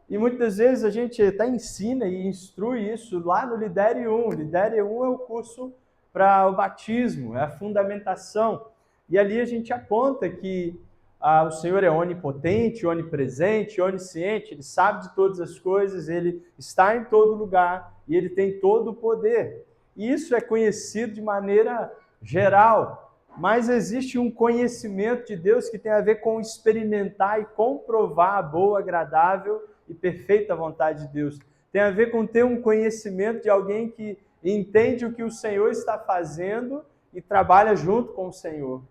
E muitas vezes a gente até ensina e instrui isso lá no Lidere 1. Lidere 1 é o curso para o batismo, é a fundamentação. E ali a gente aponta que o Senhor é onipotente, onipresente, onisciente, Ele sabe de todas as coisas, Ele está em todo lugar e Ele tem todo o poder. E isso é conhecido de maneira geral, mas existe um conhecimento de Deus que tem a ver com experimentar e comprovar a boa, agradável e perfeita vontade de Deus. Tem a ver com ter um conhecimento de alguém que entende o que o Senhor está fazendo e trabalha junto com o Senhor.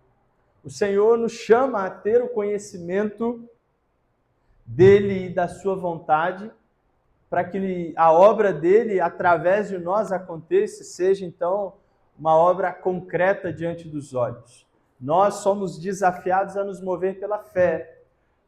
O Senhor nos chama a ter o conhecimento dele e da sua vontade, para que a obra dele, através de nós, aconteça, seja então uma obra concreta diante dos olhos. Nós somos desafiados a nos mover pela fé,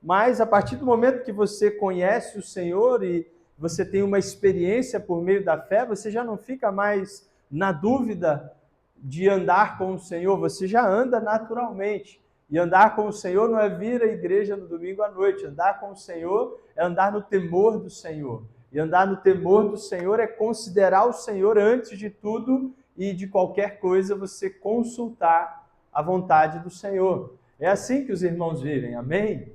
mas a partir do momento que você conhece o Senhor e você tem uma experiência por meio da fé, você já não fica mais na dúvida de andar com o Senhor, você já anda naturalmente. E andar com o Senhor não é vir à igreja no domingo à noite. Andar com o Senhor é andar no temor do Senhor. E andar no temor do Senhor é considerar o Senhor antes de tudo e de qualquer coisa você consultar a vontade do Senhor. É assim que os irmãos vivem, amém?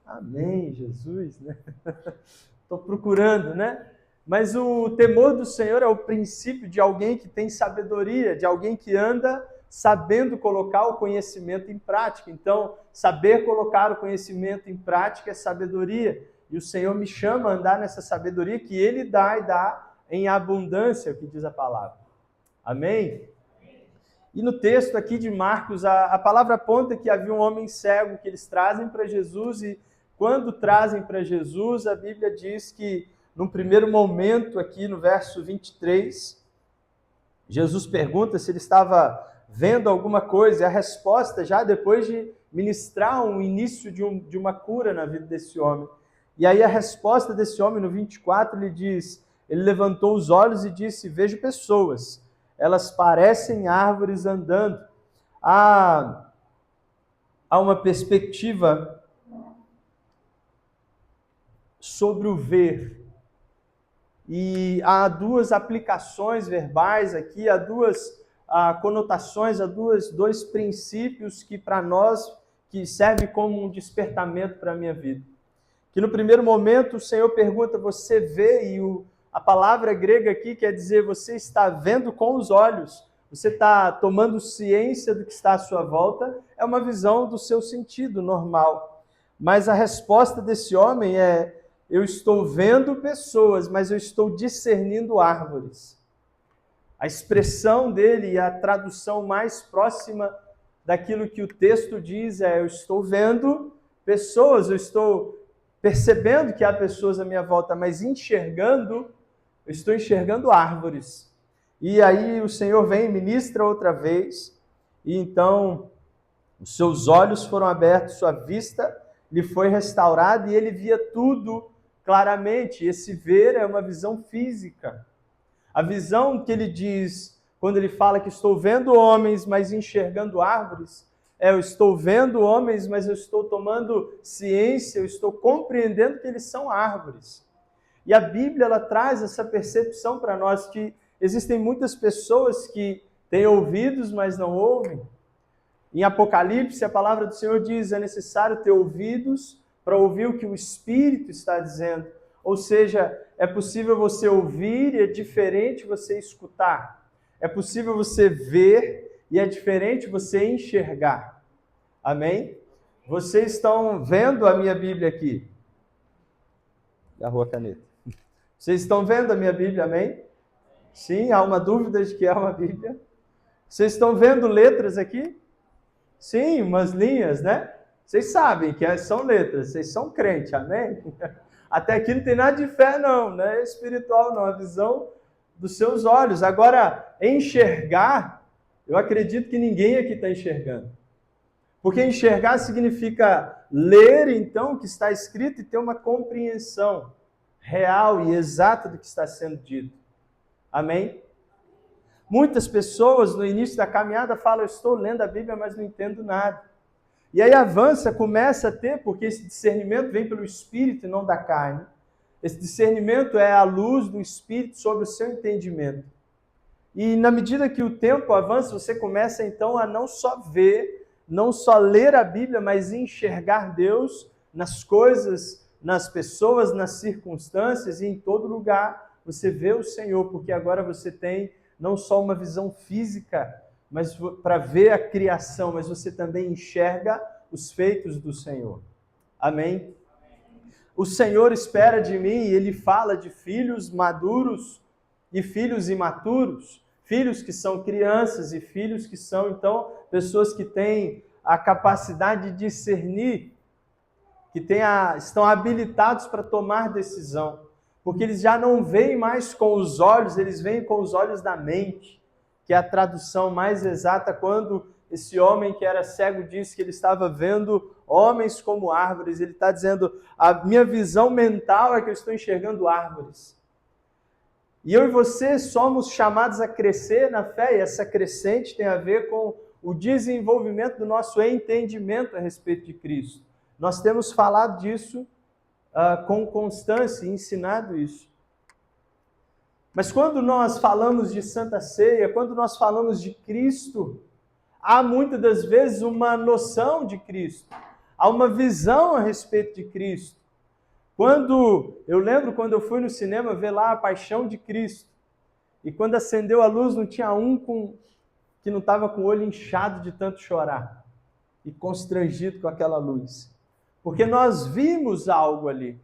Amém, Jesus, né? Estou procurando, né? Mas o temor do Senhor é o princípio de alguém que tem sabedoria, de alguém que anda sabendo colocar o conhecimento em prática. Então, saber colocar o conhecimento em prática é sabedoria. E o Senhor me chama a andar nessa sabedoria que Ele dá e dá em abundância, o que diz a palavra. Amém? E no texto aqui de Marcos, a palavra aponta que havia um homem cego que eles trazem para Jesus e quando trazem para Jesus, a Bíblia diz que num primeiro momento aqui no verso 23, Jesus pergunta se ele estava vendo alguma coisa, e a resposta, já depois de ministrar um início de uma cura na vida desse homem. E aí a resposta desse homem, no 24, ele diz, ele levantou os olhos e disse, vejo pessoas, elas parecem árvores andando. Há uma perspectiva sobre o ver. E há duas aplicações verbais aqui, há duas conotações, há dois princípios que para nós que servem como um despertamento para a minha vida. Que no primeiro momento o Senhor pergunta, você vê? E a palavra grega aqui quer dizer, você está vendo com os olhos, você está tomando ciência do que está à sua volta, é uma visão do seu sentido normal. Mas a resposta desse homem é, eu estou vendo pessoas, mas eu estou discernindo árvores. A expressão dele e a tradução mais próxima daquilo que o texto diz é, eu estou vendo pessoas, eu estou percebendo que há pessoas à minha volta, mas eu estou enxergando árvores. E aí o Senhor vem e ministra outra vez, e então os seus olhos foram abertos, sua vista lhe foi restaurada e ele via tudo claramente. Esse ver é uma visão física. A visão que ele diz, quando ele fala que estou vendo homens, mas enxergando árvores, eu estou vendo homens, mas eu estou tomando ciência, eu estou compreendendo que eles são árvores. E a Bíblia, ela traz essa percepção para nós que existem muitas pessoas que têm ouvidos, mas não ouvem. Em Apocalipse, a palavra do Senhor diz, é necessário ter ouvidos para ouvir o que o Espírito está dizendo. Ou seja, é possível você ouvir e é diferente você escutar. É possível você ver e é diferente você enxergar. Amém? Vocês estão vendo a minha Bíblia aqui? Agarrou a caneta. Vocês estão vendo a minha Bíblia, amém? Sim, há uma dúvida de que é uma Bíblia. Vocês estão vendo letras aqui? Sim, umas linhas, né? Vocês sabem que são letras, vocês são crentes, amém? Até aqui não tem nada de fé, não é espiritual, não, a visão dos seus olhos. Agora, enxergar, eu acredito que ninguém aqui está enxergando. Porque enxergar significa ler, então, o que está escrito e ter uma compreensão real e exata do que está sendo dito. Amém? Muitas pessoas, no início da caminhada, falam, eu estou lendo a Bíblia, mas não entendo nada. E aí avança, começa a ter, porque esse discernimento vem pelo Espírito e não da carne. Esse discernimento é a luz do Espírito sobre o seu entendimento. E na medida que o tempo avança, você começa então a não só ver, não só ler a Bíblia, mas enxergar Deus nas coisas, nas pessoas, nas circunstâncias e em todo lugar você vê o Senhor, porque agora você tem não só uma visão física, mas para ver a criação, mas você também enxerga os feitos do Senhor. Amém? O Senhor espera de mim, e Ele fala de filhos maduros e filhos imaturos, filhos que são crianças e filhos que são, então, pessoas que têm a capacidade de discernir, que estão habilitados para tomar decisão, porque eles já não veem mais com os olhos, eles veem com os olhos da mente, que é a tradução mais exata quando esse homem que era cego disse que ele estava vendo homens como árvores. Ele está dizendo, a minha visão mental é que eu estou enxergando árvores. E eu e você somos chamados a crescer na fé, e essa crescente tem a ver com o desenvolvimento do nosso entendimento a respeito de Cristo. Nós temos falado disso com constância e ensinado isso. Mas quando nós falamos de Santa Ceia, quando nós falamos de Cristo, há muitas das vezes uma noção de Cristo, há uma visão a respeito de Cristo. Eu lembro quando eu fui no cinema ver lá a Paixão de Cristo, e quando acendeu a luz não tinha um que não estava com o olho inchado de tanto chorar, e constrangido com aquela luz. Porque nós vimos algo ali,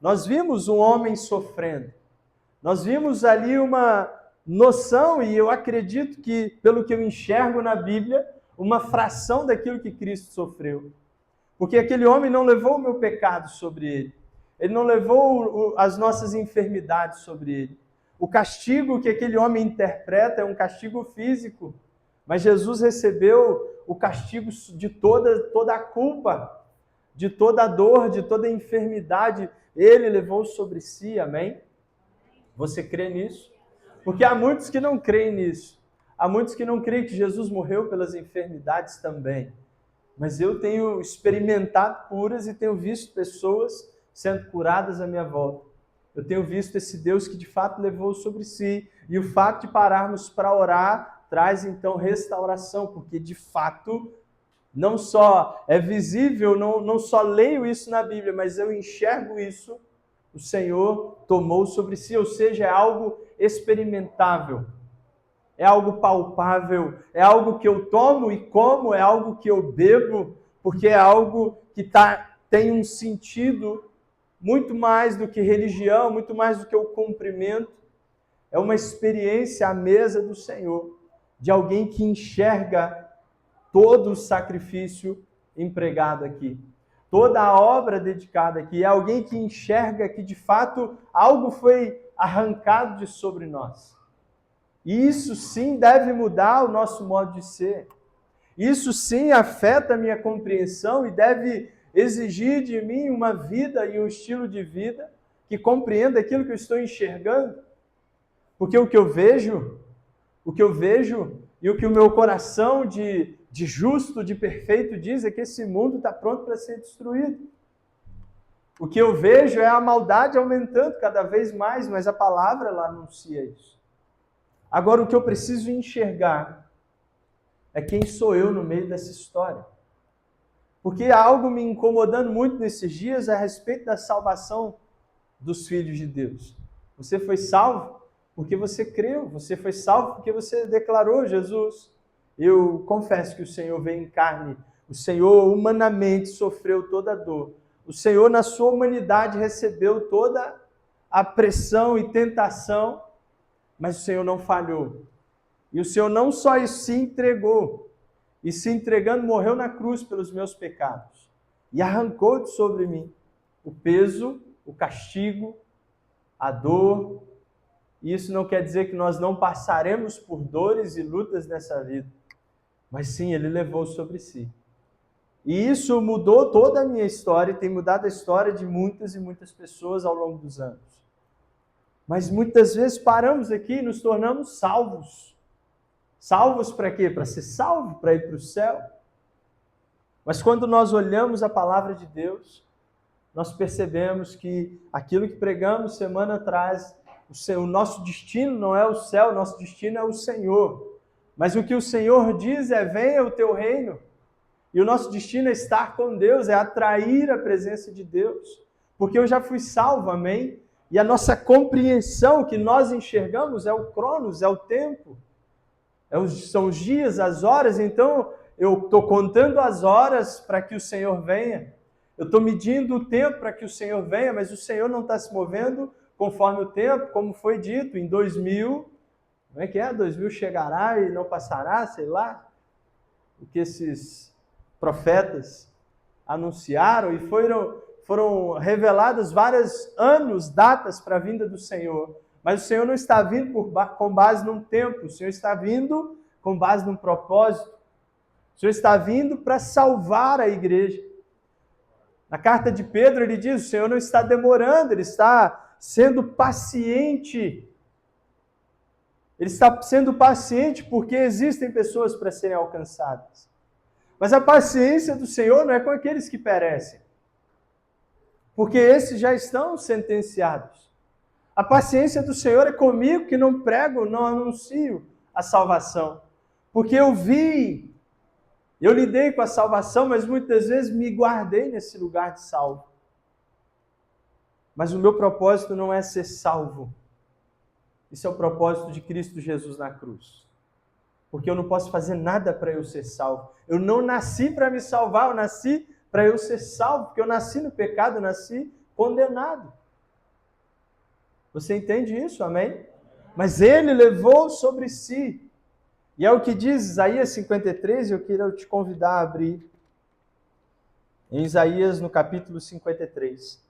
nós vimos um homem sofrendo, nós vimos ali uma noção, e eu acredito que, pelo que eu enxergo na Bíblia, uma fração daquilo que Cristo sofreu. Porque aquele homem não levou o meu pecado sobre ele. Ele não levou as nossas enfermidades sobre ele. O castigo que aquele homem interpreta é um castigo físico. Mas Jesus recebeu o castigo de toda a culpa, de toda a dor, de toda a enfermidade. Ele levou sobre si, amém? Você crê nisso? Porque há muitos que não creem nisso. Há muitos que não creem que Jesus morreu pelas enfermidades também. Mas eu tenho experimentado curas e tenho visto pessoas sendo curadas à minha volta. Eu tenho visto esse Deus que de fato levou sobre si. E o fato de pararmos para orar traz então restauração, porque de fato não só é visível, não só leio isso na Bíblia, mas eu enxergo isso. O Senhor tomou sobre si, ou seja, é algo experimentável, é algo palpável, é algo que eu tomo e como, é algo que eu bebo, porque é algo que tem um sentido muito mais do que religião, muito mais do que o cumprimento. É uma experiência à mesa do Senhor, de alguém que enxerga todo o sacrifício empregado aqui, toda a obra dedicada aqui. É alguém que enxerga que, de fato, algo foi arrancado de sobre nós. E isso sim deve mudar o nosso modo de ser. Isso sim afeta a minha compreensão e deve exigir de mim uma vida e um estilo de vida que compreenda aquilo que eu estou enxergando. Porque o que eu vejo e o que o meu coração de justo, de perfeito diz é que esse mundo está pronto para ser destruído. O que eu vejo é a maldade aumentando cada vez mais, mas a palavra ela anuncia isso. Agora, o que eu preciso enxergar é quem sou eu no meio dessa história. Porque há algo me incomodando muito nesses dias a respeito da salvação dos filhos de Deus. Você foi salvo porque você creu, você foi salvo porque você declarou Jesus. Eu confesso que o Senhor veio em carne, o Senhor humanamente sofreu toda a dor. O Senhor, na sua humanidade, recebeu toda a pressão e tentação, mas o Senhor não falhou. E o Senhor não só se entregou, e se entregando morreu na cruz pelos meus pecados, e arrancou de sobre mim o peso, o castigo, a dor. E isso não quer dizer que nós não passaremos por dores e lutas nessa vida, mas sim, Ele levou sobre si. E isso mudou toda a minha história, e tem mudado a história de muitas e muitas pessoas ao longo dos anos. Mas muitas vezes paramos aqui e nos tornamos salvos. Salvos para quê? Para ser salvo, para ir para o céu. Mas quando nós olhamos a palavra de Deus, nós percebemos que aquilo que pregamos semana atrás, o nosso destino não é o céu, o nosso destino é o Senhor. Mas o que o Senhor diz é: venha o teu reino. E o nosso destino é estar com Deus, é atrair a presença de Deus. Porque eu já fui salvo, amém? E a nossa compreensão que nós enxergamos é o cronos, é o tempo. São os dias, as horas. Então eu estou contando as horas para que o Senhor venha. Eu estou medindo o tempo para que o Senhor venha, mas o Senhor não está se movendo conforme o tempo, como foi dito em 2000. Como é que é? 2000 chegará e não passará, sei lá. O que esses profetas anunciaram, e foram reveladas vários anos, datas para a vinda do Senhor. Mas o Senhor não está vindo com base num tempo, o Senhor está vindo com base num propósito. O Senhor está vindo para salvar a igreja. Na carta de Pedro ele diz: o Senhor não está demorando, ele está sendo paciente. Ele está sendo paciente porque existem pessoas para serem alcançadas. Mas a paciência do Senhor não é com aqueles que perecem, porque esses já estão sentenciados. A paciência do Senhor é comigo, que não prego, não anuncio a salvação. Porque eu lidei com a salvação, mas muitas vezes me guardei nesse lugar de salvo. Mas o meu propósito não é ser salvo. Isso é o propósito de Cristo Jesus na cruz. Porque eu não posso fazer nada para eu ser salvo. Eu não nasci para me salvar, eu nasci para eu ser salvo, porque eu nasci no pecado, eu nasci condenado. Você entende isso? Amém? Mas ele levou sobre si. E é o que diz Isaías 53, e eu queria te convidar a abrir em Isaías no capítulo 53.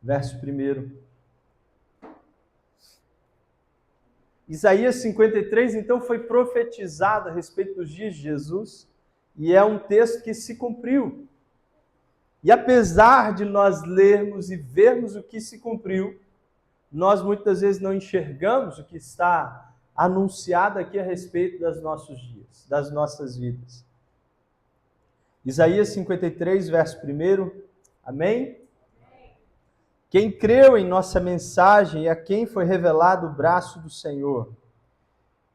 Verso 1. Isaías 53, então, foi profetizado a respeito dos dias de Jesus, e é um texto que se cumpriu. E apesar de nós lermos e vermos o que se cumpriu, nós muitas vezes não enxergamos o que está anunciado aqui a respeito dos nossos dias, das nossas vidas. Isaías 53, verso 1, amém? Quem creu em nossa mensagem e a quem foi revelado o braço do Senhor.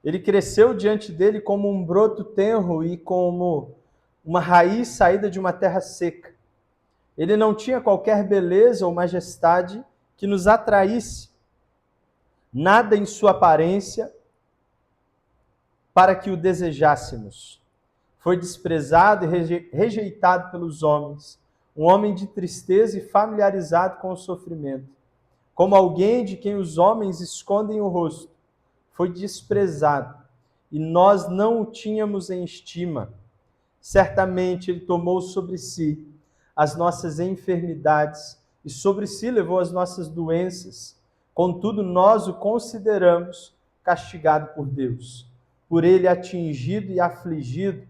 Ele cresceu diante dele como um broto tenro e como uma raiz saída de uma terra seca. Ele não tinha qualquer beleza ou majestade que nos atraísse, nada em sua aparência para que o desejássemos. Foi desprezado e rejeitado pelos homens, um homem de tristeza e familiarizado com o sofrimento. Como alguém de quem os homens escondem o rosto, foi desprezado, e nós não o tínhamos em estima. Certamente ele tomou sobre si as nossas enfermidades, e sobre si levou as nossas doenças. Contudo, nós o consideramos castigado por Deus, por ele atingido e afligido.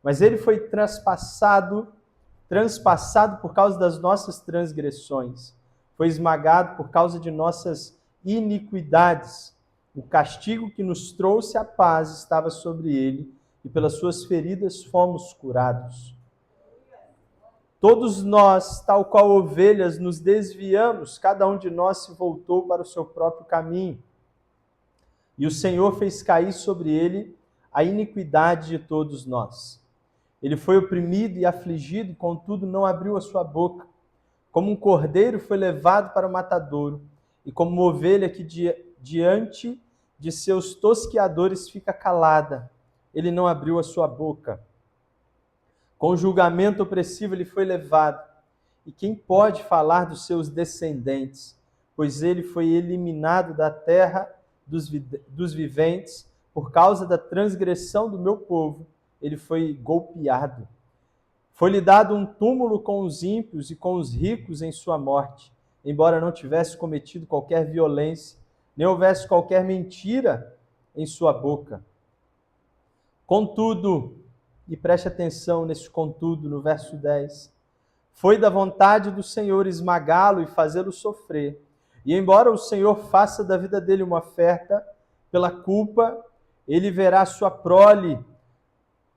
Mas ele foi transpassado por causa das nossas transgressões, foi esmagado por causa de nossas iniquidades. O castigo que nos trouxe a paz estava sobre ele, e pelas suas feridas fomos curados. Todos nós, tal qual ovelhas, nos desviamos, cada um de nós se voltou para o seu próprio caminho. E o Senhor fez cair sobre ele a iniquidade de todos nós. Ele foi oprimido e afligido, contudo não abriu a sua boca. Como um cordeiro foi levado para o matadouro, e como uma ovelha que diante de seus tosqueadores fica calada, ele não abriu a sua boca. Com julgamento opressivo ele foi levado. E quem pode falar dos seus descendentes? Pois ele foi eliminado da terra dos viventes, por causa da transgressão do meu povo, ele foi golpeado. Foi-lhe dado um túmulo com os ímpios e com os ricos em sua morte, embora não tivesse cometido qualquer violência, nem houvesse qualquer mentira em sua boca. Contudo, e preste atenção nesse contudo, no verso 10, foi da vontade do Senhor esmagá-lo e fazê-lo sofrer, E embora o Senhor faça da vida dele uma oferta pela culpa, ele verá sua prole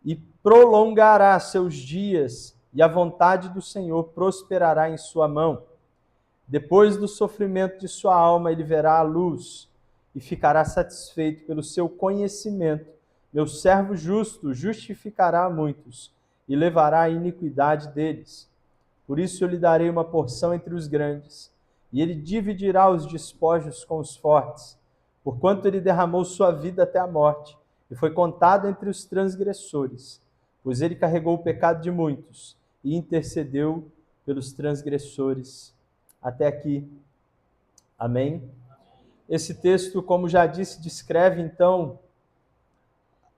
e prolongará seus dias, e a vontade do Senhor prosperará em sua mão. Depois do sofrimento de sua alma, ele verá a luz e ficará satisfeito pelo seu conhecimento. Meu servo justo justificará a muitos e levará a iniquidade deles. Por isso eu lhe darei uma porção entre os grandes, e ele dividirá os despojos com os fortes, porquanto ele derramou sua vida até a morte, e foi contado entre os transgressores, pois ele carregou o pecado de muitos, e intercedeu pelos transgressores. Até aqui. Amém? Esse texto, como já disse, descreve então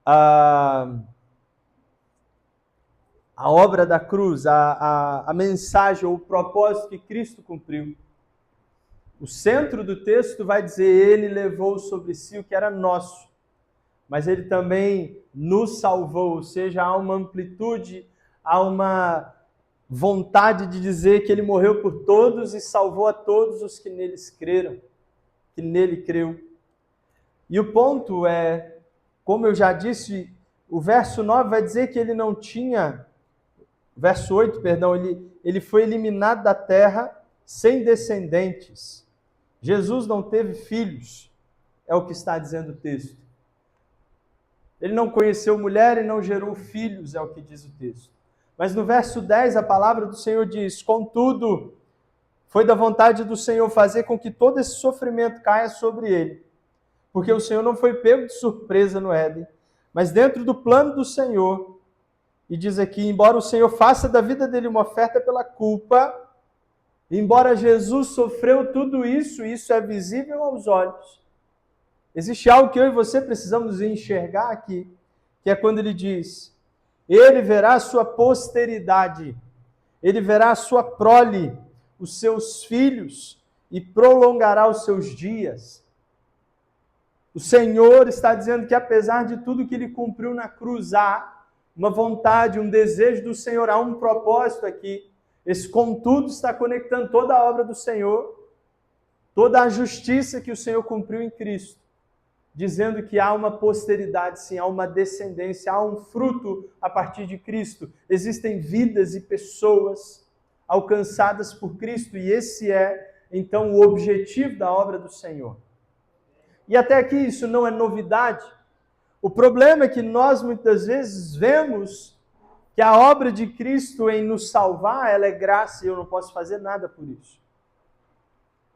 a obra da cruz, a mensagem ou o propósito que Cristo cumpriu. O centro do texto vai dizer: ele levou sobre si o que era nosso, mas ele também nos salvou, ou seja, há uma amplitude, há uma vontade de dizer que ele morreu por todos e salvou a todos os que neles creram, que nele creu. E o ponto é, como eu já disse, o verso 9 vai dizer que ele não tinha, verso 8, perdão, ele foi eliminado da terra sem descendentes. Jesus não teve filhos, é o que está dizendo o texto. Ele não conheceu mulher e não gerou filhos, é o que diz o texto. Mas no verso 10, a palavra do Senhor diz: contudo, foi da vontade do Senhor fazer com que todo esse sofrimento caia sobre ele. Porque o Senhor não foi pego de surpresa no Éden, mas dentro do plano do Senhor. E diz aqui: embora o Senhor faça da vida dele uma oferta pela culpa, embora Jesus sofreu tudo isso, isso é visível aos olhos. Existe algo que eu e você precisamos enxergar aqui, que é quando ele diz: ele verá a sua posteridade, ele verá a sua prole, os seus filhos, e prolongará os seus dias. O Senhor está dizendo que apesar de tudo que ele cumpriu na cruz, há uma vontade, um desejo do Senhor, há um propósito aqui. Esse contudo está conectando toda a obra do Senhor, toda a justiça que o Senhor cumpriu em Cristo, dizendo que há uma posteridade, sim, há uma descendência, há um fruto a partir de Cristo. Existem vidas e pessoas alcançadas por Cristo, e esse é, então, o objetivo da obra do Senhor. E até aqui isso não é novidade. O problema é que nós muitas vezes vemos que a obra de Cristo em nos salvar, ela é graça e eu não posso fazer nada por isso.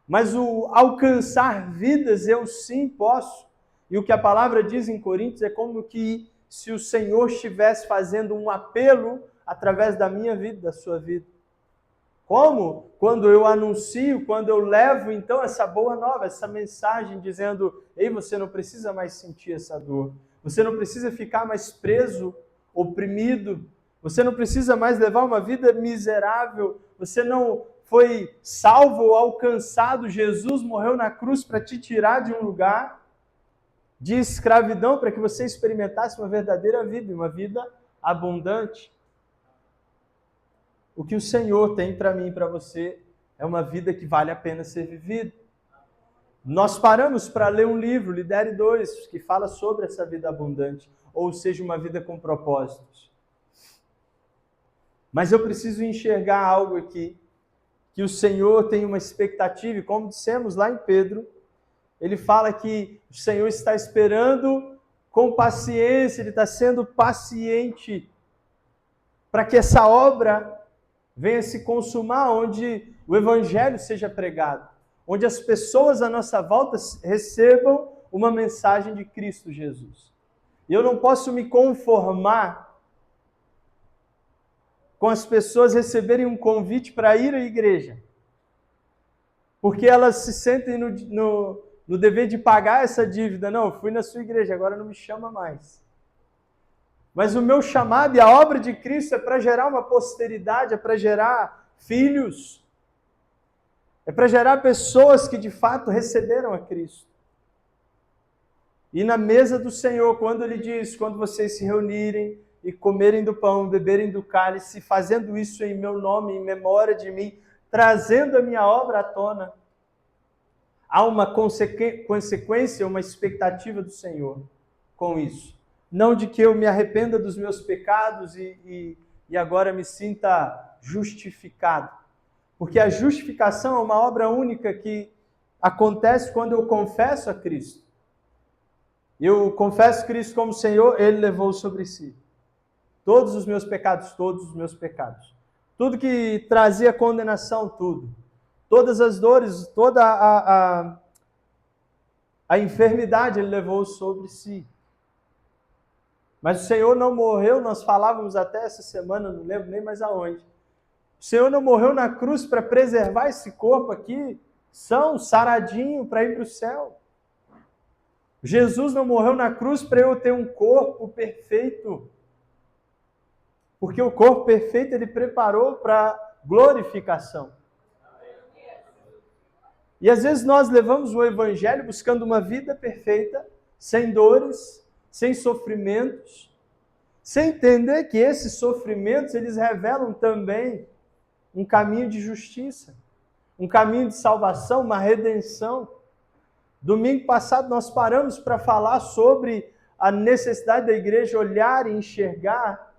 Mas o alcançar vidas eu sim posso. E o que a palavra diz em Coríntios é como que se o Senhor estivesse fazendo um apelo através da minha vida, da sua vida. Como? Quando eu anuncio, quando eu levo então essa boa nova, essa mensagem dizendo: ei, você não precisa mais sentir essa dor. Você não precisa ficar mais preso, oprimido. Você não precisa mais levar uma vida miserável. Você não foi salvo ou alcançado. Jesus morreu na cruz para te tirar de um lugar de escravidão, para que você experimentasse uma verdadeira vida, uma vida abundante. O que o Senhor tem para mim e para você é uma vida que vale a pena ser vivida. Nós paramos para ler um livro, Lidere 2, que fala sobre essa vida abundante, ou seja, uma vida com propósitos. Mas eu preciso enxergar algo aqui, que o Senhor tem uma expectativa, e como dissemos lá em Pedro, ele fala que o Senhor está esperando com paciência, ele está sendo paciente para que essa obra venha se consumar, onde o Evangelho seja pregado, onde as pessoas à nossa volta recebam uma mensagem de Cristo Jesus. E eu não posso me conformar com as pessoas receberem um convite para ir à igreja, porque elas se sentem no dever de pagar essa dívida. Não, eu fui na sua igreja, agora não me chama mais. Mas o meu chamado e a obra de Cristo é para gerar uma posteridade, é para gerar filhos, é para gerar pessoas que de fato receberam a Cristo. E na mesa do Senhor, quando Ele diz: quando vocês se reunirem e comerem do pão, beberem do cálice, fazendo isso em meu nome, em memória de mim, trazendo a minha obra à tona, há uma consequência, uma expectativa do Senhor com isso. Não de que eu me arrependa dos meus pecados e agora me sinta justificado. Porque a justificação é uma obra única que acontece quando eu confesso a Cristo. Eu confesso Cristo como Senhor, Ele levou sobre si todos os meus pecados, todos os meus pecados. Tudo que trazia condenação, tudo. Todas as dores, toda a enfermidade Ele levou sobre si. Mas o Senhor não morreu, nós falávamos até essa semana, não lembro nem mais aonde. O Senhor não morreu na cruz para preservar esse corpo aqui, são saradinho para ir para o céu. Jesus não morreu na cruz para eu ter um corpo perfeito. Porque o corpo perfeito Ele preparou para glorificação. E às vezes nós levamos o Evangelho buscando uma vida perfeita, sem dores, sem sofrimentos, sem entender que esses sofrimentos eles revelam também um caminho de justiça, um caminho de salvação, uma redenção. Domingo passado nós paramos para falar sobre a necessidade da igreja olhar e enxergar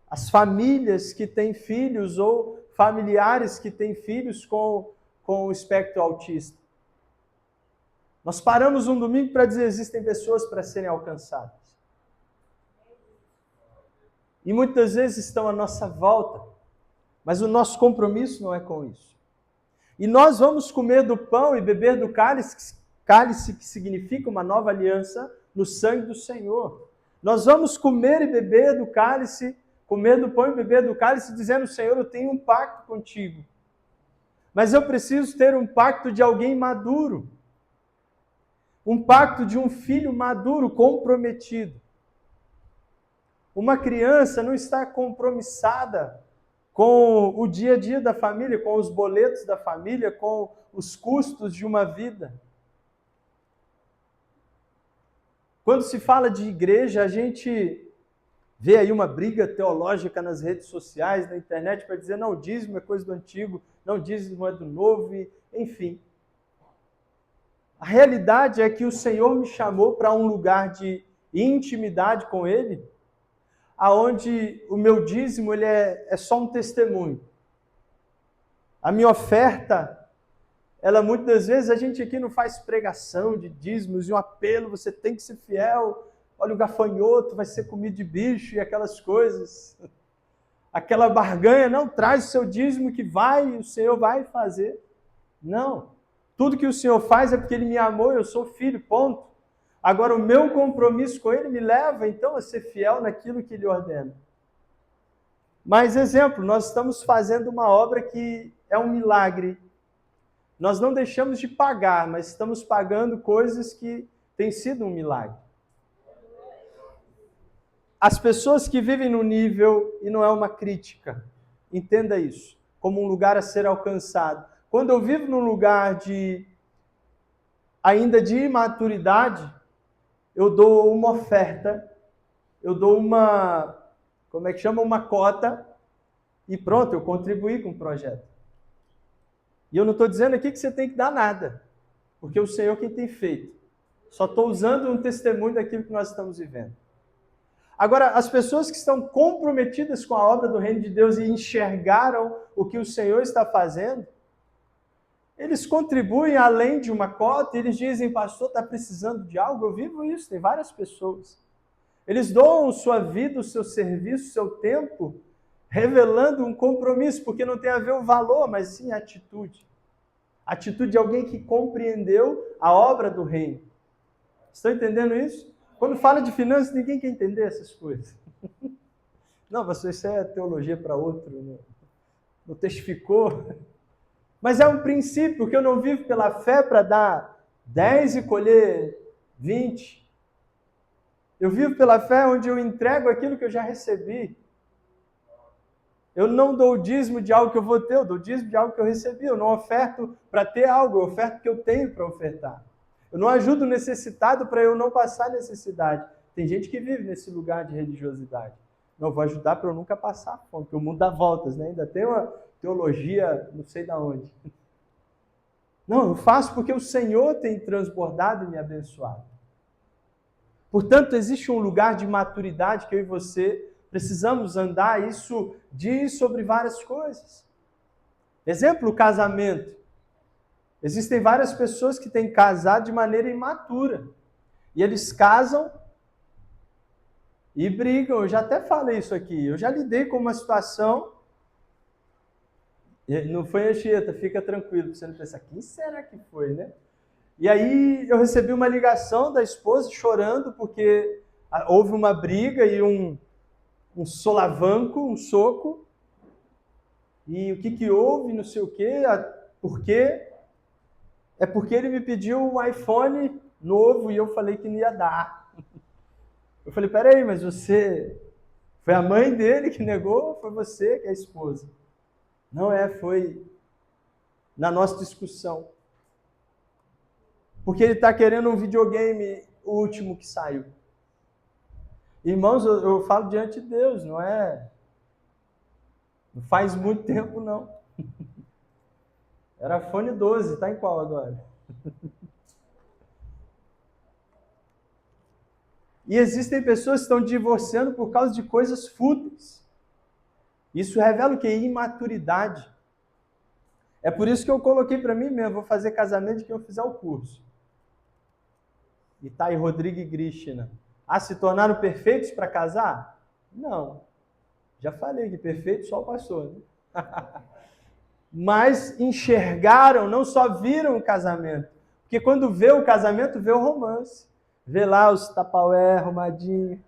as famílias que têm filhos ou familiares que têm filhos com o espectro autista. Nós paramos um domingo para dizer que existem pessoas para serem alcançadas. E muitas vezes estão à nossa volta, mas o nosso compromisso não é com isso. E nós vamos comer do pão e beber do cálice que significa uma nova aliança no sangue do Senhor. Nós vamos comer e beber do cálice, comer do pão e beber do cálice, dizendo, Senhor, eu tenho um pacto contigo. Mas eu preciso ter um pacto de alguém maduro. Um pacto de um filho maduro, comprometido. Uma criança não está compromissada com o dia a dia da família, com os boletos da família, com os custos de uma vida. Quando se fala de igreja, a gente vê aí uma briga teológica nas redes sociais, na internet, para dizer, não, o dízimo é coisa do antigo, não, o dízimo é do novo, enfim. A realidade é que o Senhor me chamou para um lugar de intimidade com Ele, aonde o meu dízimo ele é só um testemunho. A minha oferta, ela muitas vezes, a gente aqui não faz pregação de dízimos e um apelo, você tem que ser fiel, olha o gafanhoto, vai ser comido de bicho e aquelas coisas. Aquela barganha, não, traz o seu dízimo que o Senhor vai fazer. Não. Tudo que o Senhor faz é porque Ele me amou, eu sou filho, ponto. Agora, o meu compromisso com Ele me leva, então, a ser fiel naquilo que Ele ordena. Mas, exemplo, nós estamos fazendo uma obra que é um milagre. Nós não deixamos de pagar, mas estamos pagando coisas que têm sido um milagre. As pessoas que vivem no nível, e não é uma crítica, entenda isso, como um lugar a ser alcançado. Quando eu vivo num lugar ainda de imaturidade, eu dou uma oferta, eu dou uma cota, e pronto, eu contribuí com o projeto. E eu não estou dizendo aqui que você tem que dar nada, porque é o Senhor quem tem feito. Só estou usando um testemunho daquilo que nós estamos vivendo. Agora, as pessoas que estão comprometidas com a obra do Reino de Deus e enxergaram o que o Senhor está fazendo, eles contribuem além de uma cota, eles dizem, pastor, está precisando de algo? Eu vivo isso, tem várias pessoas. Eles doam sua vida, o seu serviço, o seu tempo, revelando um compromisso, porque não tem a ver o valor, mas sim a atitude. A atitude de alguém que compreendeu a obra do reino. Estão entendendo isso? Quando fala de finanças, ninguém quer entender essas coisas. Não, pastor, isso é teologia para outro, não testificou. Mas é um princípio, porque eu não vivo pela fé para dar 10 e colher 20. Eu vivo pela fé onde eu entrego aquilo que eu já recebi. Eu não dou o dízimo de algo que eu vou ter, eu dou o dízimo de algo que eu recebi. Eu não oferto para ter algo, eu oferto o que eu tenho para ofertar. Eu não ajudo o necessitado para eu não passar necessidade. Tem gente que vive nesse lugar de religiosidade. Não vou ajudar para eu nunca passar fome, porque o mundo dá voltas, né? Ainda tem uma teologia, não sei de onde. Não, eu faço porque o Senhor tem transbordado e me abençoado. Portanto, existe um lugar de maturidade que eu e você precisamos andar. Isso diz sobre várias coisas. Exemplo, o casamento. Existem várias pessoas que têm casado de maneira imatura. E eles casam e brigam. Eu já até falei isso aqui. Eu já lidei com uma situação. Não foi a Anchieta, fica tranquilo, você não pensar, quem será que foi, né? E aí eu recebi uma ligação da esposa chorando porque houve uma briga e um solavanco, um soco. E o que houve, não sei o quê, por quê? É porque ele me pediu um iPhone novo e eu falei que não ia dar. Eu falei, peraí, mas você... Foi a mãe dele que negou ou foi você que é a esposa? Não foi na nossa discussão. Porque ele está querendo um videogame, o último que saiu. Irmãos, eu falo diante de Deus, não faz muito tempo, não. Era iPhone 12, está em qual agora? E existem pessoas que estão divorciando por causa de coisas fúteis. Isso revela o que? Imaturidade. É por isso que eu coloquei para mim mesmo, vou fazer casamento de quem eu fizer o curso. Itai Rodrigo e Krishna. Se tornaram perfeitos para casar? Não. Já falei que perfeito só o pastor, né? Mas enxergaram, não só viram o casamento. Porque quando vê o casamento, vê o romance. Vê lá os tapaué arrumadinho.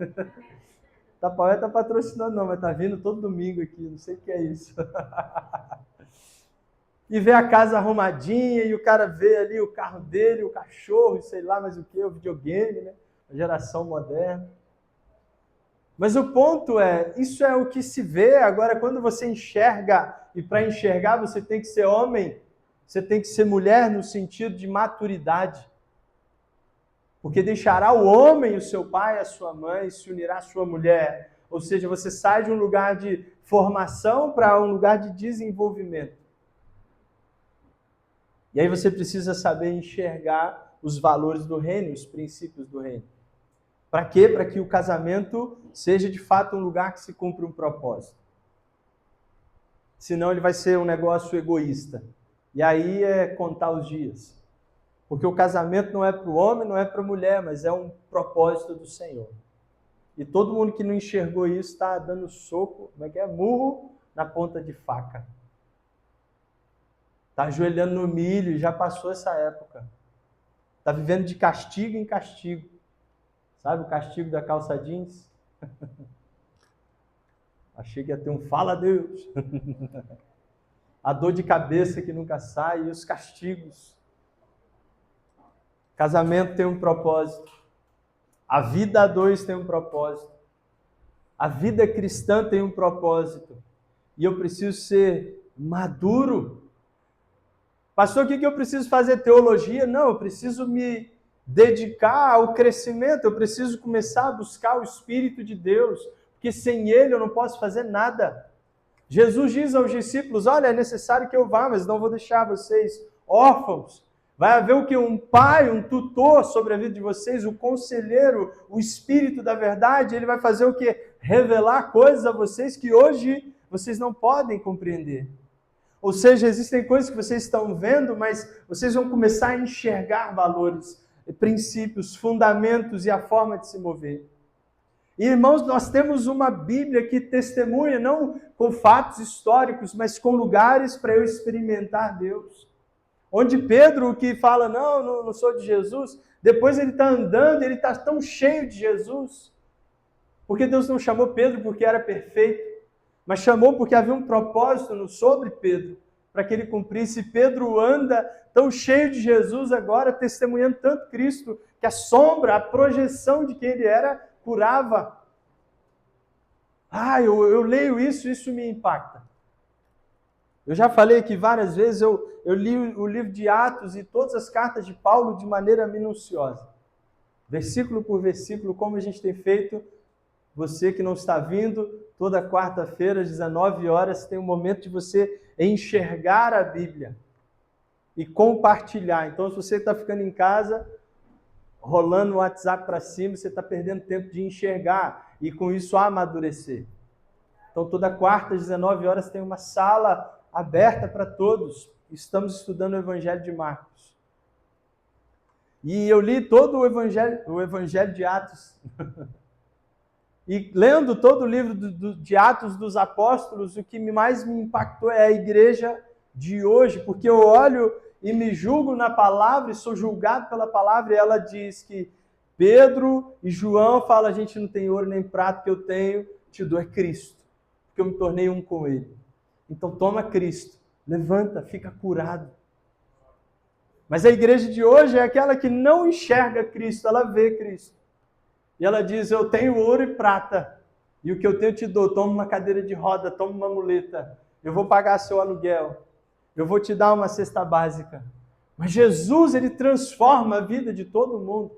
Tapaué tá patrocinando não, mas tá vindo todo domingo aqui, não sei o que é isso. E vê a casa arrumadinha, e o cara vê ali o carro dele, o cachorro, e sei lá mais o que, o videogame, né? A geração moderna. Mas o ponto isso é o que se vê. Agora, quando você enxerga, e para enxergar você tem que ser homem, você tem que ser mulher no sentido de maturidade. Porque deixará o homem, o seu pai, a sua mãe, se unirá à sua mulher. Ou seja, você sai de um lugar de formação para um lugar de desenvolvimento. E aí você precisa saber enxergar os valores do reino, os princípios do reino. Para quê? Para que o casamento seja de fato um lugar que se cumpre um propósito. Senão ele vai ser um negócio egoísta. E aí é contar os dias. Porque o casamento não é para o homem, não é para a mulher, mas é um propósito do Senhor. E todo mundo que não enxergou isso está dando soco, murro na ponta de faca. Está ajoelhando no milho, já passou essa época. Está vivendo de castigo em castigo. Sabe o castigo da calça jeans? Achei que ia ter um fala a Deus. A dor de cabeça que nunca sai e os castigos. Casamento tem um propósito. A vida a dois tem um propósito. A vida cristã tem um propósito. E eu preciso ser maduro. Pastor, o que eu preciso fazer? Teologia? Não, eu preciso me dedicar ao crescimento. Eu preciso começar a buscar o Espírito de Deus. Porque sem Ele eu não posso fazer nada. Jesus diz aos discípulos, olha, é necessário que eu vá, mas não vou deixar vocês órfãos. Vai haver o que? Um pai, um tutor sobre a vida de vocês, o conselheiro, o Espírito da verdade. Ele vai fazer o que? Revelar coisas a vocês que hoje vocês não podem compreender. Ou seja, existem coisas que vocês estão vendo, mas vocês vão começar a enxergar valores, princípios, fundamentos e a forma de se mover. E, irmãos, nós temos uma Bíblia que testemunha, não com fatos históricos, mas com lugares para eu experimentar Deus. Onde Pedro, que fala, não sou de Jesus, depois ele está andando, ele está tão cheio de Jesus. Porque Deus não chamou Pedro porque era perfeito, mas chamou porque havia um propósito sobre Pedro, para que ele cumprisse. Pedro anda tão cheio de Jesus agora, testemunhando tanto Cristo, que a sombra, a projeção de quem ele era, curava. Eu leio isso me impacta. Eu já falei aqui várias vezes, eu li o livro de Atos e todas as cartas de Paulo de maneira minuciosa. Versículo por versículo, como a gente tem feito. Você que não está vindo, toda quarta-feira, às 19 horas, tem um momento de você enxergar a Bíblia. e compartilhar. Então, se você está ficando em casa, rolando o WhatsApp para cima, você está perdendo tempo de enxergar e com isso amadurecer. Então, toda quarta, às 19 horas, tem uma sala aberta para todos. Estamos estudando o Evangelho de Marcos. E eu li todo o Evangelho de Atos. E lendo todo o livro de Atos dos Apóstolos, o que mais me impactou é a igreja de hoje, porque eu olho e me julgo na palavra e sou julgado pela palavra, e ela diz que Pedro e João falam: a gente não tem ouro nem prata, que eu tenho, te dou é Cristo, porque eu me tornei um com ele. Então toma Cristo, levanta, fica curado. Mas a igreja de hoje é aquela que não enxerga Cristo, ela vê Cristo. E ela diz: eu tenho ouro e prata, e o que eu tenho te dou. Toma uma cadeira de roda, toma uma muleta, eu vou pagar seu aluguel, eu vou te dar uma cesta básica. Mas Jesus, ele transforma a vida de todo mundo.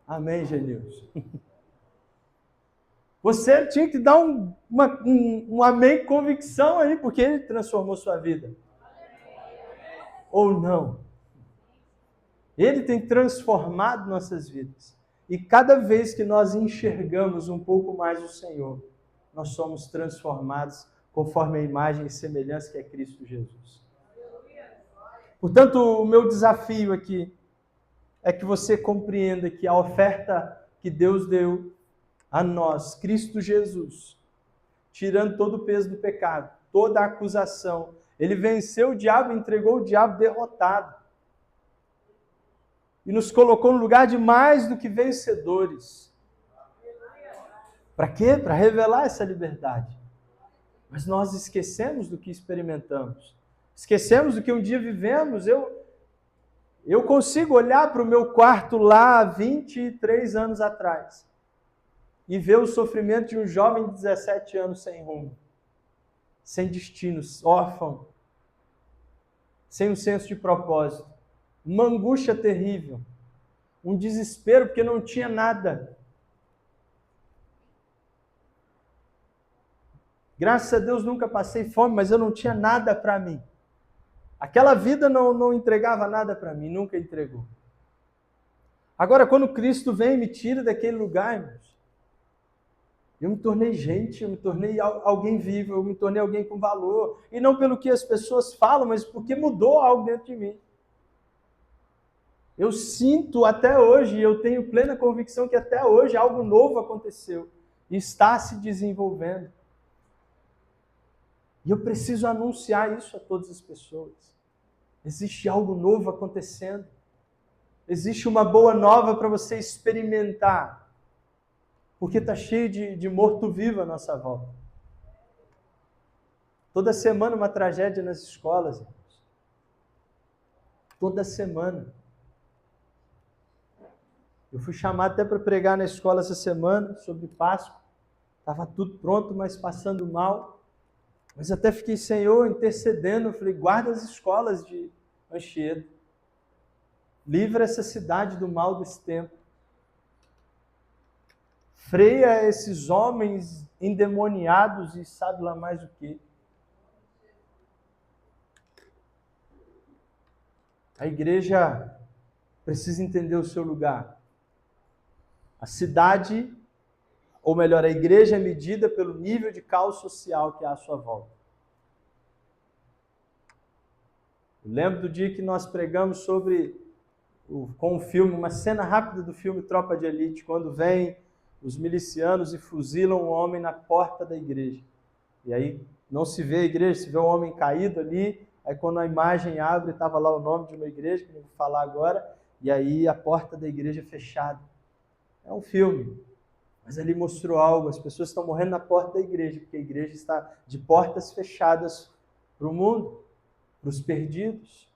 Amém, Genilson? Você tinha que dar um amém convicção aí, porque ele transformou sua vida. Ou não? Ele tem transformado nossas vidas. E cada vez que nós enxergamos um pouco mais o Senhor, nós somos transformados conforme a imagem e semelhança que é Cristo Jesus. Portanto, o meu desafio aqui é que você compreenda que a oferta que Deus deu a nós, Cristo Jesus, tirando todo o peso do pecado, toda a acusação, ele venceu o diabo e entregou o diabo derrotado. E nos colocou no lugar de mais do que vencedores. Para quê? Para revelar essa liberdade. Mas nós esquecemos do que experimentamos. Esquecemos do que um dia vivemos. Eu consigo olhar para o meu quarto lá, 23 anos atrás, e ver o sofrimento de um jovem de 17 anos sem rumo, sem destino, órfão, sem um senso de propósito. Uma angústia terrível, um desespero porque não tinha nada. Graças a Deus nunca passei fome, mas eu não tinha nada para mim. Aquela vida não entregava nada para mim, nunca entregou. Agora, quando Cristo vem e me tira daquele lugar, irmãos, eu me tornei gente, eu me tornei alguém vivo, eu me tornei alguém com valor. E não pelo que as pessoas falam, mas porque mudou algo dentro de mim. Eu sinto até hoje, eu tenho plena convicção que até hoje algo novo aconteceu e está se desenvolvendo. E eu preciso anunciar isso a todas as pessoas. Existe algo novo acontecendo. Existe uma boa nova para você experimentar. Porque está cheio de morto-vivo à nossa volta. Toda semana uma tragédia nas escolas, irmãos. Toda semana. Eu fui chamado até para pregar na escola essa semana, sobre Páscoa. Estava tudo pronto, mas passando mal. Mas até fiquei, Senhor, intercedendo. Eu falei: guarda as escolas de Anchieta. Livra essa cidade do mal desse tempo. Freia esses homens endemoniados e sabe lá mais o quê. A igreja precisa entender o seu lugar. A cidade, ou melhor, a igreja é medida pelo nível de caos social que há à sua volta. Eu lembro do dia que nós pregamos sobre, com o filme, uma cena rápida do filme Tropa de Elite, quando vem os milicianos e fuzilam um homem na porta da igreja. E aí não se vê a igreja, se vê um homem caído ali. Aí quando a imagem abre, estava lá o nome de uma igreja, que eu não vou falar agora, e aí a porta da igreja fechada. É um filme, mas ali mostrou algo. As pessoas estão morrendo na porta da igreja, porque a igreja está de portas fechadas para o mundo, para os perdidos.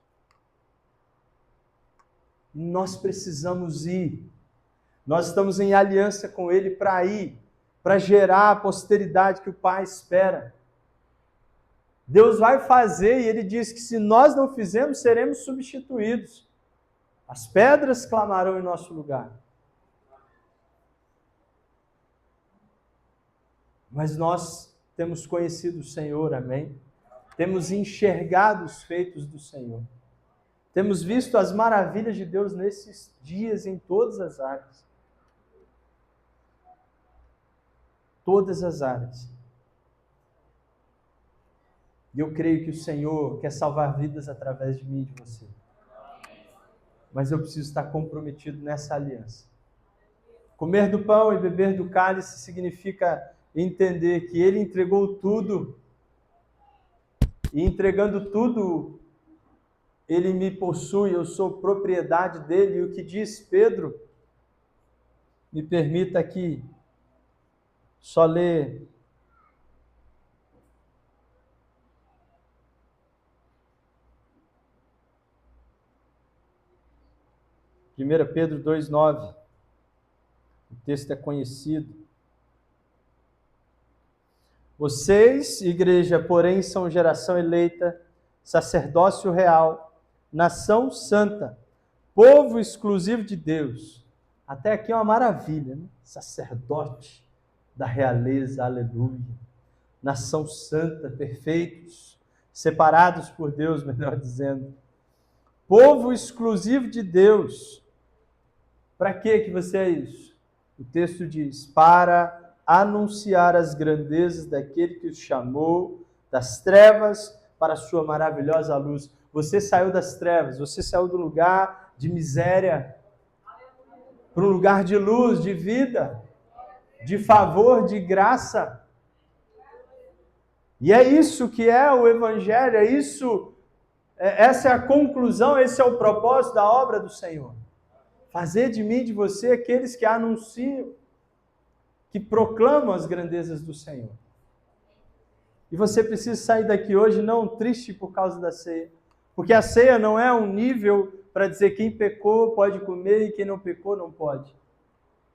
E nós precisamos ir. Nós estamos em aliança com Ele para ir, para gerar a posteridade que o Pai espera. Deus vai fazer, e Ele diz que se nós não fizermos, seremos substituídos. As pedras clamarão em nosso lugar. Mas nós temos conhecido o Senhor, amém? temos enxergado os feitos do Senhor. Temos visto as maravilhas de Deus nesses dias em todas as áreas. Todas as áreas. E eu creio que o Senhor quer salvar vidas através de mim e de você. Mas eu preciso estar comprometido nessa aliança. Comer do pão e beber do cálice significa entender que Ele entregou tudo. E entregando tudo, Ele me possui, eu sou propriedade dEle. E o que diz Pedro, me permita aqui só ler 1 Pedro 2,9. O texto é conhecido. Vocês, igreja, porém, são geração eleita, sacerdócio real, nação santa, povo exclusivo de Deus. Até aqui é uma maravilha, né? Sacerdote da realeza, aleluia. Nação santa, perfeitos, separados por Deus, melhor dizendo. Povo exclusivo de Deus. Para que você é isso? O texto diz, para anunciar as grandezas daquele que os chamou das trevas para a sua maravilhosa luz. Você saiu das trevas, você saiu do lugar de miséria para um lugar de luz, de vida, de favor, de graça. E é isso que é o Evangelho, essa é a conclusão, esse é o propósito da obra do Senhor. Fazer de mim e de você aqueles que anunciam, que proclamam as grandezas do Senhor. E você precisa sair daqui hoje não triste por causa da ceia, porque a ceia não é um nível para dizer quem pecou pode comer e quem não pecou não pode.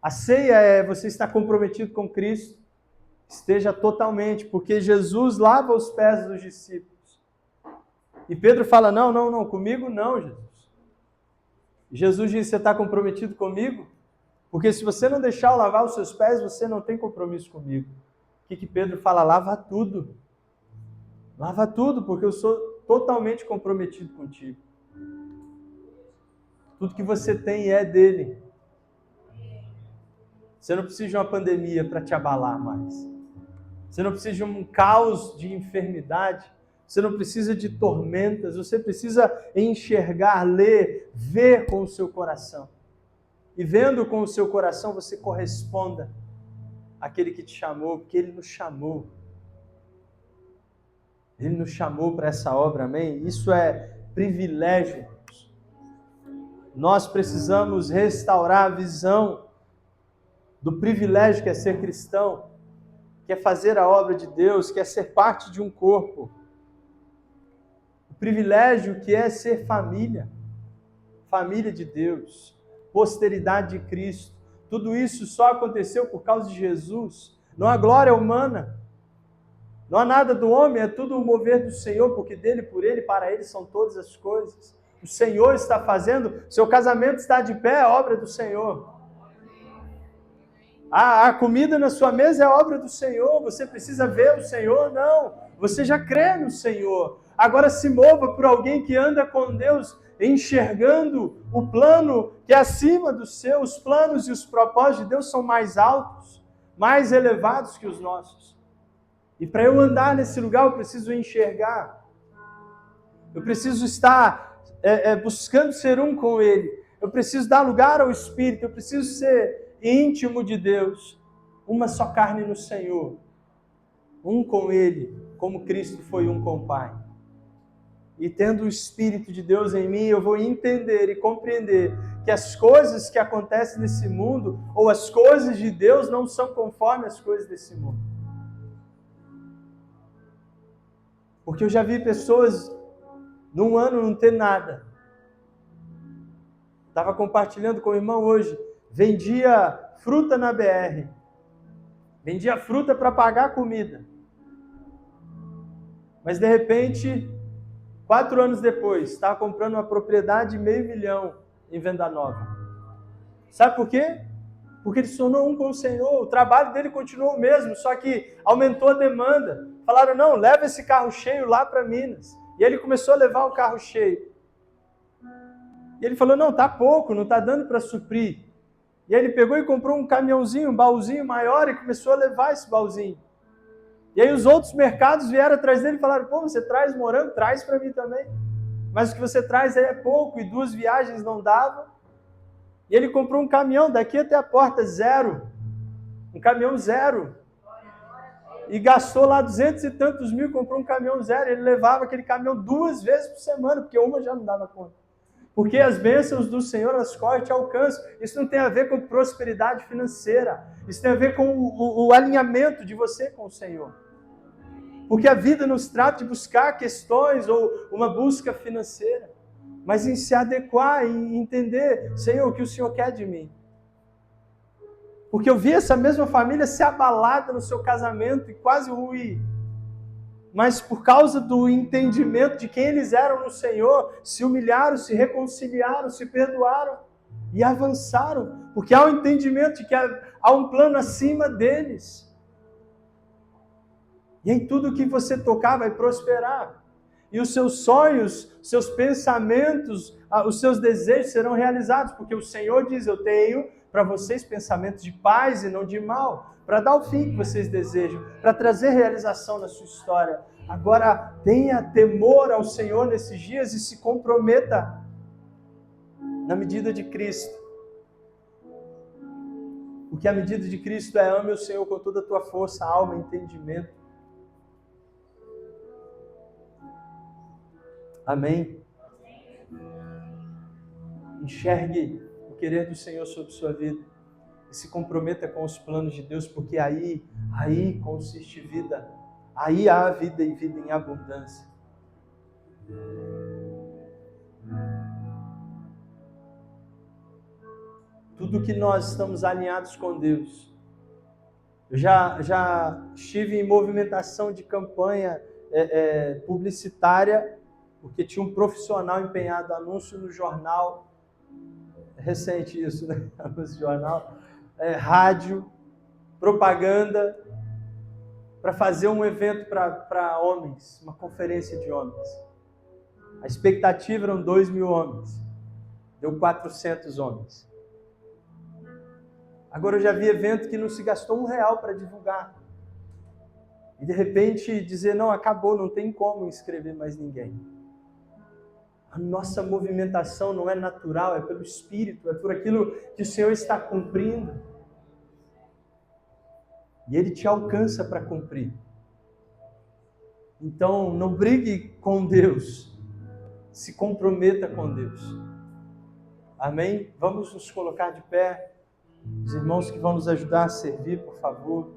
A ceia é você estar comprometido com Cristo, esteja totalmente, porque Jesus lava os pés dos discípulos. E Pedro fala, não, comigo não, Jesus. Jesus diz, você está comprometido comigo? Porque se você não deixar eu lavar os seus pés, você não tem compromisso comigo. O que Pedro fala? Lava tudo. Lava tudo, porque eu sou totalmente comprometido contigo. Tudo que você tem é dele. Você não precisa de uma pandemia para te abalar mais. Você não precisa de um caos de enfermidade. Você não precisa de tormentas. Você precisa enxergar, ler, ver com o seu coração. E vendo com o seu coração, você corresponda àquele que te chamou, porque Ele nos chamou. Ele nos chamou para essa obra, amém? Isso é privilégio. Nós precisamos restaurar a visão do privilégio que é ser cristão, que é fazer a obra de Deus, que é ser parte de um corpo. O privilégio que é ser família, família de Deus, posteridade de Cristo. Tudo isso só aconteceu por causa de Jesus. Não há glória humana, não há nada do homem, é tudo o mover do Senhor, porque dele, por ele, para ele são todas as coisas. O Senhor está fazendo, seu casamento está de pé, é obra do Senhor. A comida na sua mesa é obra do Senhor, você precisa ver o Senhor? Não, você já crê no Senhor. Agora se mova por alguém que anda com Deus, enxergando o plano que é acima dos seus. Os planos e os propósitos de Deus são mais altos, mais elevados que os nossos. E para eu andar nesse lugar, eu preciso enxergar. Eu preciso estar buscando ser um com Ele. Eu preciso dar lugar ao Espírito, eu preciso ser íntimo de Deus, uma só carne no Senhor, um com Ele, como Cristo foi um com o Pai. E tendo o Espírito de Deus em mim, eu vou entender e compreender que as coisas que acontecem nesse mundo, ou as coisas de Deus, não são conforme as coisas desse mundo. Porque eu já vi pessoas, num ano não ter nada. Estava compartilhando com o irmão hoje, vendia fruta na BR, vendia fruta para pagar a comida. Mas de repente, 4 anos depois, estava comprando uma propriedade de R$500 mil em Venda Nova. Sabe por quê? Porque ele se tornou um com o Senhor, o trabalho dele continuou o mesmo, só que aumentou a demanda. falaram, não, leva esse carro cheio lá para Minas. E ele começou a levar o carro cheio. E ele falou, não, tá pouco, não tá dando para suprir. E aí ele pegou e comprou um caminhãozinho, um baúzinho maior e começou a levar esse baúzinho. E aí os outros mercados vieram atrás dele e falaram, pô, você traz morango? Traz para mim também. Mas o que você traz aí é pouco, e 2 viagens não davam. E ele comprou um caminhão daqui até a porta, 0. Um caminhão 0. E gastou lá 200 e tantos mil, comprou um caminhão 0. Ele levava aquele caminhão 2 vezes por semana, porque uma já não dava conta. Porque as bênçãos do Senhor, as correm te alcançam. Isso não tem a ver com prosperidade financeira. Isso tem a ver com o alinhamento de você com o Senhor. Porque a vida nos trata de buscar questões ou uma busca financeira, mas em se adequar e entender, Senhor, o que o Senhor quer de mim. Porque eu vi essa mesma família ser abalada no seu casamento e quase ruir. Mas por causa do entendimento de quem eles eram no Senhor, se humilharam, se reconciliaram, se perdoaram e avançaram. Porque há um entendimento de que há um plano acima deles. E em tudo que você tocar vai prosperar. E os seus sonhos, seus pensamentos, os seus desejos serão realizados. Porque o Senhor diz, eu tenho para vocês pensamentos de paz e não de mal. Para dar o fim que vocês desejam. Para trazer realização na sua história. Agora, tenha temor ao Senhor nesses dias e se comprometa na medida de Cristo. Porque a medida de Cristo é ame o Senhor com toda a tua força, alma e entendimento. Amém? Enxergue o querer do Senhor sobre sua vida e se comprometa com os planos de Deus, porque aí consiste vida. Aí há vida e vida em abundância. Tudo que nós estamos alinhados com Deus. Eu já estive em movimentação de campanha publicitária, porque tinha um profissional empenhado, anúncio no jornal, recente isso, né? Anúncio no jornal, rádio, propaganda, para fazer um evento para homens, uma conferência de homens. A expectativa eram 2.000 homens, deu 400 homens. Agora eu já vi evento que não se gastou R$1 para divulgar. E de repente dizer, não, acabou, não tem como inscrever mais ninguém. A nossa movimentação não é natural, é pelo Espírito, é por aquilo que o Senhor está cumprindo. E Ele te alcança para cumprir. Então, não brigue com Deus, se comprometa com Deus. Amém? Vamos nos colocar de pé. Os irmãos que vão nos ajudar a servir, por favor.